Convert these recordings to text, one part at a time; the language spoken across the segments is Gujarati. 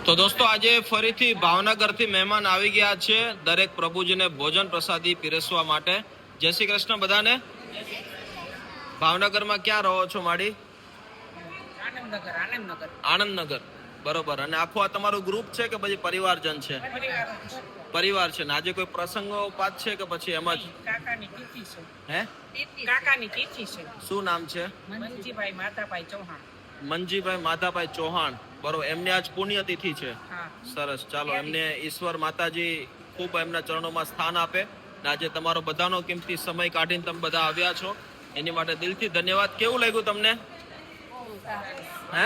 તો દોસ્તો આજે ફરીથી ભાવનગરથી મહેમાન આવી ગયા છે દરેક પ્રભુજીને ભોજન પ્રસાદી પીરસવા માટે. જય શ્રી કૃષ્ણ બધાને. ભાવનગરમાં ક્યાં રહો છો માડી? આનંદનગર. બરોબર. અને આખું આ તમારું ગ્રુપ છે કે પછી પરિવારજન છે? પરિવાર છે. ને આજે કોઈ પ્રસંગો પાત છે કે પછી એમ જ? હે, કાકાની તિથિ છે. શું નામ છે? મંજીભાઈ માધાભાઈ ચૌહાણ. મંજીભાઈ માધાભાઈ ચૌહાણ. બરોબર. એમને આજ પુણ્યતિથિ છે. હા. સરસ. ચાલો, એમને ઈશ્વર માતાજી ખૂબ એમના ચરણોમાં સ્થાન આપે. ને આજે તમારો બધાનો કિંમતી સમય કાઢીને તમે બધા આવ્યા છો એની માટે દિલથી ધન્યવાદ. કેવું લાગ્યું તમને? હે,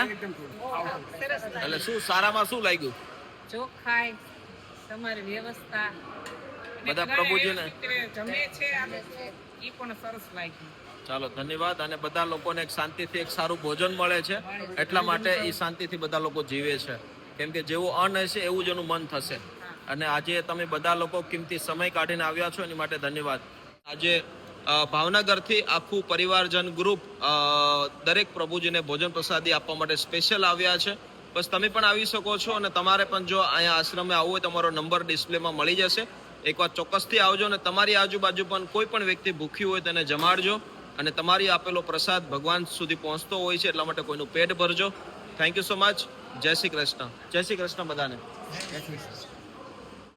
એટલે શું સારામાં શું લાગ્યું? ચોખાઈ, તમારી વ્યવસ્થા, બધા પ્રભુજીને જમે છે ઈ પણ સરસ લાગ્યું. ચાલો, ધન્યવાદ. અને બધા લોકોને એક શાંતિથી એક સારું ભોજન મળે છે એટલા માટે એ શાંતિથી બધા લોકો જીવે છે. કેમ કે જેવું અન્ન હશે એવું જ એનું મન થશે. અને આજે તમે બધા લોકો કિંમતી સમય કાઢીને આવ્યા છો એની માટે ધન્યવાદ. આજે ભાવનગરથી આખું પરિવારજન ગ્રુપ દરેક પ્રભુજીને ભોજન પ્રસાદી આપવા માટે સ્પેશિયલ આવ્યા છે. બસ તમે પણ આવી શકો છો. અને તમારે પણ જો અહીંયા આશ્રમે આવવું હોય તમારો નંબર ડિસ્પ્લેમાં મળી જશે. એકવાર ચોક્કસથી આવજો. અને તમારી આજુબાજુ પણ કોઈ પણ વ્યક્તિ ભૂખ્યું હોય તેને જમાડજો. અને તમારી આપેલો પ્રસાદ ભગવાન સુધી પહોંચતો હોય છે એટલા માટે કોઈનું પેટ ભરજો. Thank you so much. જય શ્રી કૃષ્ણ. જય શ્રી કૃષ્ણ બધાને.